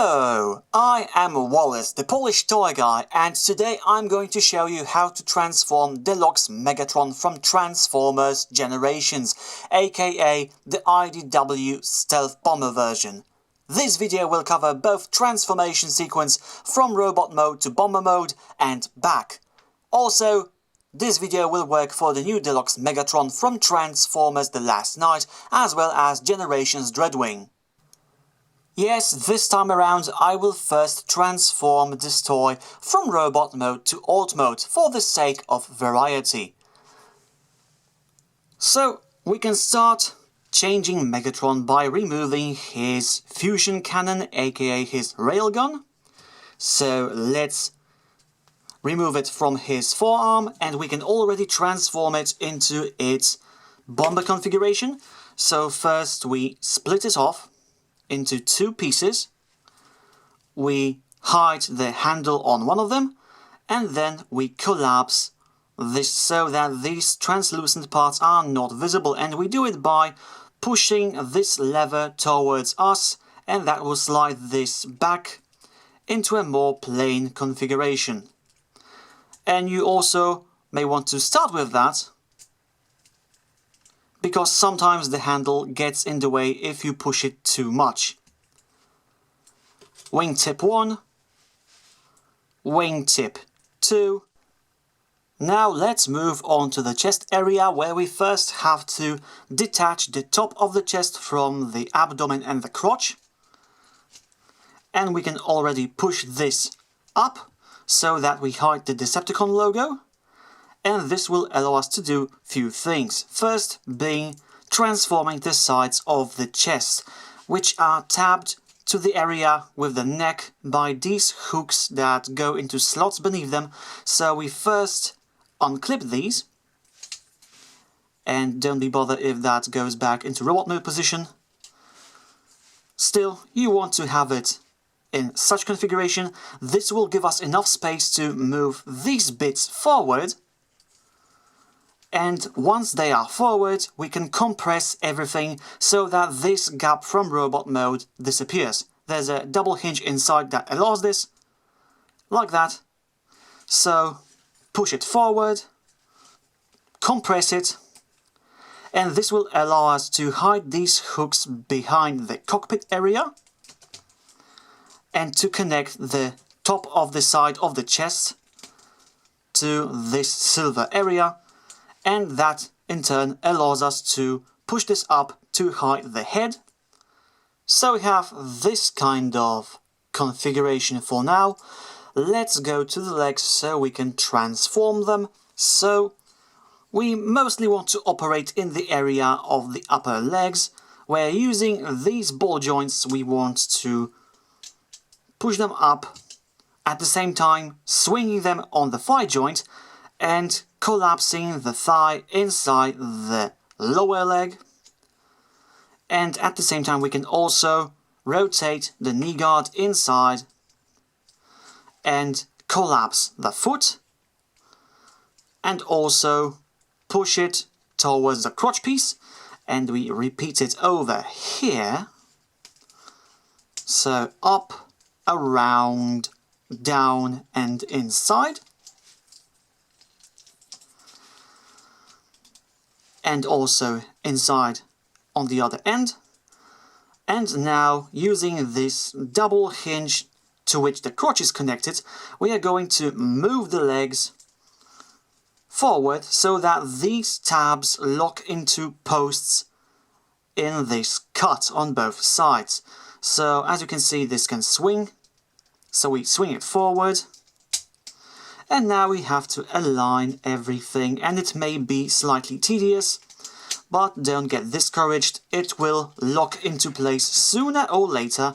Hello, I am Wallas, the Polish toy guy, and today I'm going to show you how to transform Deluxe Megatron from Transformers Generations, aka the IDW Stealth Bomber version. This video will cover both transformation sequence from robot mode to bomber mode and back. Also, this video will work for the new Deluxe Megatron from Transformers The Last Night, as well as Generations Dreadwing. Yes, this time around I will first transform this toy from robot mode to alt mode for the sake of variety. So we can start changing Megatron by removing his fusion cannon, aka his railgun. So let's remove it from his forearm and we can already transform it into its bomber configuration. So first we split it off into two pieces. We hide the handle on one of them and then we collapse this so that these translucent parts are not visible, and we do it by pushing this lever towards us, and that will slide this back into a more plain configuration. And you also may want to start with that, because sometimes the handle gets in the way if you push it too much. Wingtip 1, wingtip 2. Now let's move on to the chest area, where we first have to detach the top of the chest from the abdomen and the crotch. And we can already push this up so that we hide the Decepticon logo. And this will allow us to do few things. First being transforming the sides of the chest, which are tabbed to the area with the neck by these hooks that go into slots beneath them. So we first unclip these, and don't be bothered if that goes back into robot mode position. Still, you want to have it in such configuration. This will give us enough space to move these bits forward. And once they are forward, we can compress everything so that this gap from robot mode disappears. There's a double hinge inside that allows this, like that. So push it forward, compress it, and this will allow us to hide these hooks behind the cockpit area and to connect the top of the side of the chest to this silver area. And that in turn allows us to push this up to hide the head. So we have this kind of configuration for now. Let's go to the legs so we can transform them. So we mostly want to operate in the area of the upper legs, where using these ball joints we want to push them up, at the same time swinging them on the thigh joint and collapsing the thigh inside the lower leg. And at the same time we can also rotate the knee guard inside and collapse the foot, and also push it towards the crotch piece, and we repeat it over here. So up, around, down and inside. And also inside on the other end. And now, using this double hinge to which the crotch is connected, we are going to move the legs forward so that these tabs lock into posts in this cut on both sides. So as you can see, this can swing. So we swing it forward. And now we have to align everything, and it may be slightly tedious, but don't get discouraged, it will lock into place sooner or later,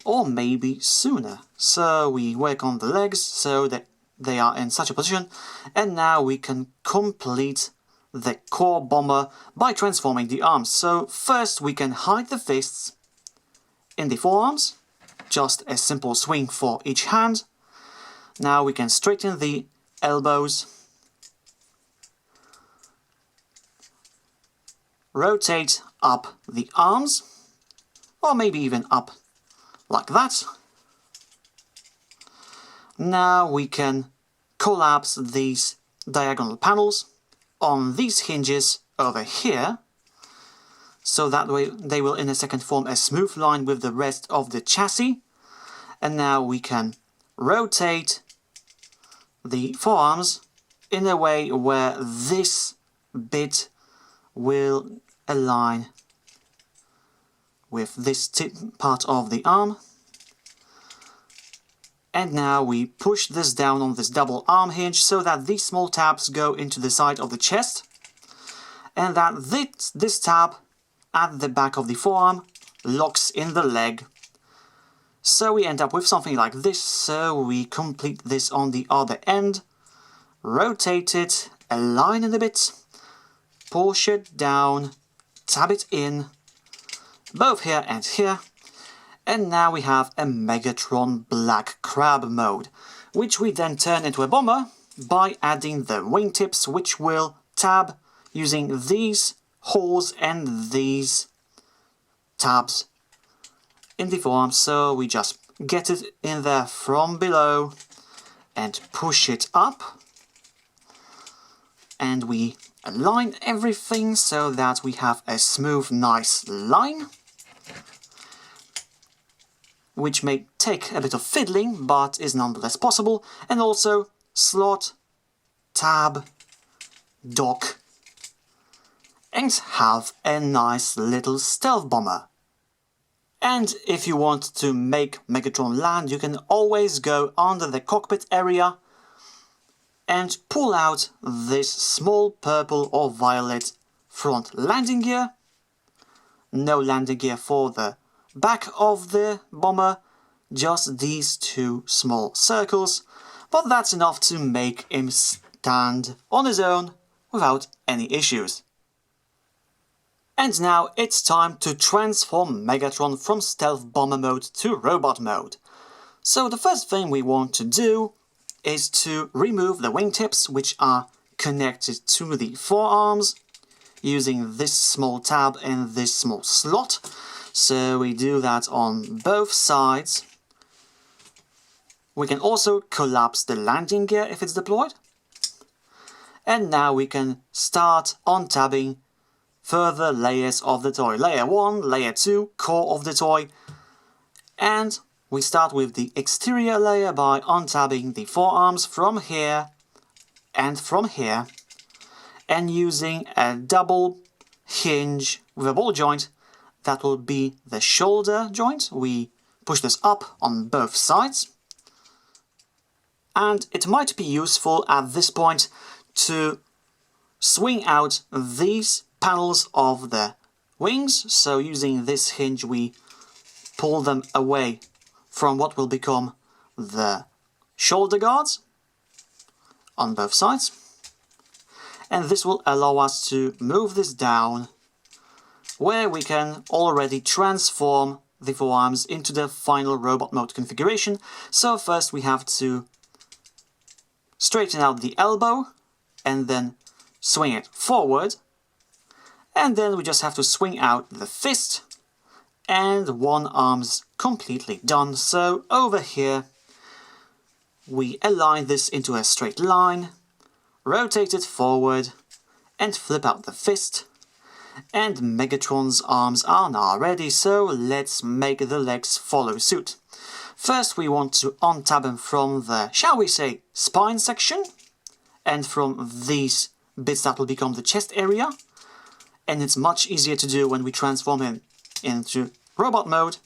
or maybe sooner. So we work on the legs so that they are in such a position, and now we can complete the core bomber by transforming the arms. So first we can hide the fists in the forearms, just a simple swing for each hand. Now we can straighten the elbows, rotate up the arms, or maybe even up like that. Now we can collapse these diagonal panels on these hinges over here, so that way they will in a second form a smooth line with the rest of the chassis. And now we can rotate the forearms in a way where this bit will align with this tip part of the arm. And now we push this down on this double arm hinge so that these small tabs go into the side of the chest, and that this tab at the back of the forearm locks in the leg. So we end up with something like this. So we complete this on the other end, rotate it, align it a bit, push it down, tab it in, both here and here. And now we have a Megatron Black Crab mode, which we then turn into a bomber by adding the wingtips, which will tab using these holes and these tabs in the forearm. So we just get it in there from below and push it up. And we align everything so that we have a smooth, nice line, which may take a bit of fiddling, but is nonetheless possible. And also slot, tab, dock, and have a nice little stealth bomber. And if you want to make Megatron land, you can always go under the cockpit area and pull out this small purple or violet front landing gear. No landing gear for the back of the bomber, just these two small circles, but that's enough to make him stand on his own without any issues. And now it's time to transform Megatron from stealth bomber mode to robot mode. So the first thing we want to do is to remove the wingtips, which are connected to the forearms using this small tab and this small slot. So we do that on both sides. We can also collapse the landing gear if it's deployed. And now we can start untabbing further layers of the toy. Layer 1, Layer 2, core of the toy. And we start with the exterior layer by untabbing the forearms from here and from here, and using a double hinge with a ball joint. That will be the shoulder joint. We push this up on both sides. And it might be useful at this point to swing out these panels of the wings. So using this hinge, we pull them away from what will become the shoulder guards on both sides. And this will allow us to move this down, where we can already transform the forearms into the final robot mode configuration. So first we have to straighten out the elbow and then swing it forward. And then we just have to swing out the fist, and one arm's completely done. So over here we align this into a straight line, rotate it forward and flip out the fist. And Megatron's arms are now ready, so let's make the legs follow suit. First we want to untab him from the, shall we say, spine section, and from these bits that will become the chest area. And it's much easier to do when we transform him into robot mode.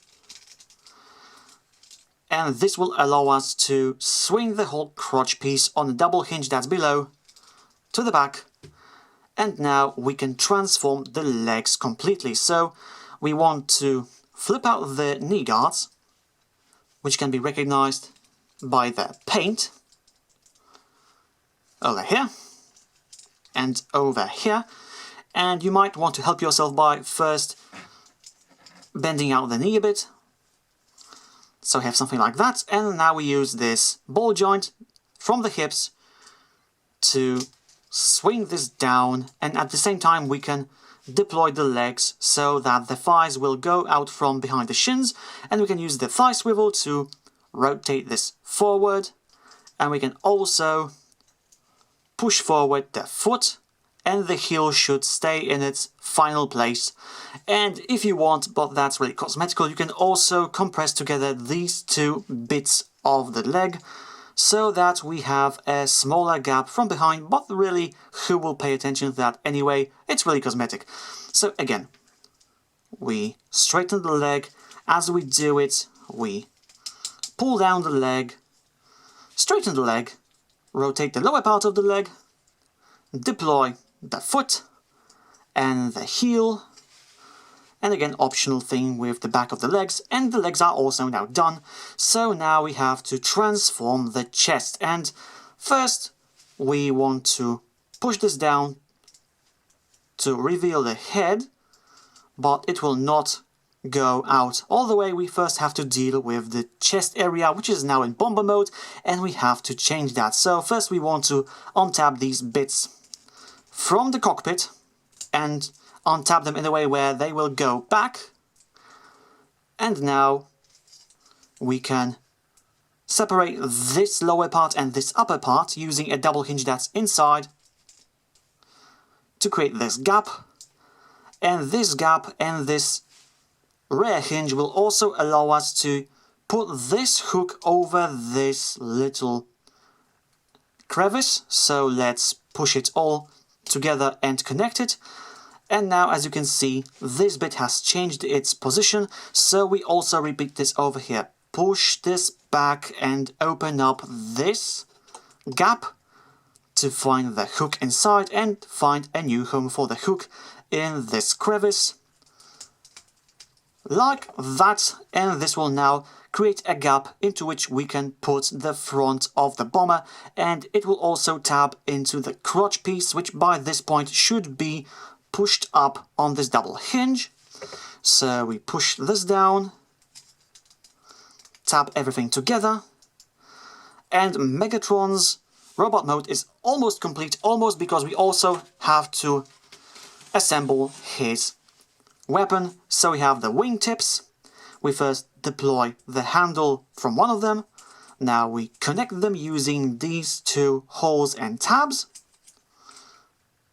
And this will allow us to swing the whole crotch piece on the double hinge that's below to the back. And now we can transform the legs completely. So we want to flip out the knee guards, which can be recognized by the paint over here and over here. And you might want to help yourself by first bending out the knee a bit. So we have something like that. And now we use this ball joint from the hips to swing this down, and at the same time we can deploy the legs so that the thighs will go out from behind the shins, and we can use the thigh swivel to rotate this forward, and we can also push forward the foot, and the heel should stay in its final place. And if you want, but that's really cosmetical, you can also compress together these two bits of the leg so that we have a smaller gap from behind, but really, who will pay attention to that anyway? It's really cosmetic. So again, we straighten the leg. As we do it, we pull down the leg, straighten the leg, rotate the lower part of the leg, deploy the foot and the heel, and again optional thing with the back of the legs, and the legs are also now done. So now we have to transform the chest, and first we want to push this down to reveal the head, but it will not go out all the way. We first have to deal with the chest area, which is now in bomber mode, and we have to change that. So first we want to untap these bits from the cockpit and untap them in a way where they will go back, and now we can separate this lower part and this upper part using a double hinge that's inside to create this gap, and this gap and this rear hinge will also allow us to put this hook over this little crevice. So let's push it all together and connect it. And now, as you can see, this bit has changed its position, so we also repeat this over here. Push this back and open up this gap to find the hook inside and find a new home for the hook in this crevice. Like that, and this will now create a gap into which we can put the front of the bomber, and it will also tab into the crotch piece, which by this point should be pushed up on this double hinge. So we push this down, tap everything together, and Megatron's robot mode is almost complete, almost, because we also have to assemble his weapon. So we have the wingtips. We first deploy the handle from one of them. Now we connect them using these two holes and tabs.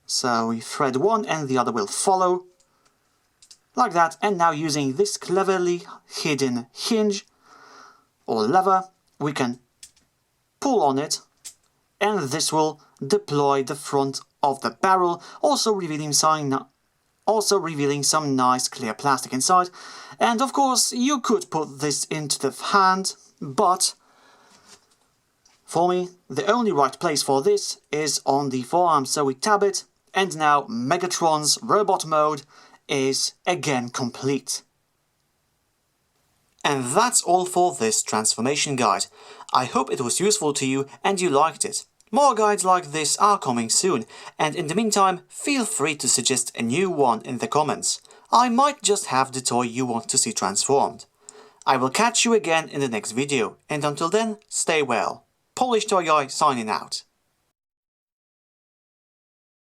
So we thread one and the other will follow, like that. And now using this cleverly hidden hinge or lever, we can pull on it, and this will deploy the front of the barrel, also revealing some nice clear plastic inside. And of course you could put this into the hand, but for me the only right place for this is on the forearm. So we tab it, and now Megatron's robot mode is again complete. And that's all for this transformation guide. I hope it was useful to you and you liked it. More guides like this are coming soon, and in the meantime, feel free to suggest a new one in the comments. I might just have the toy you want to see transformed. I will catch you again in the next video, and until then, stay well. Polish Toy Guy signing out.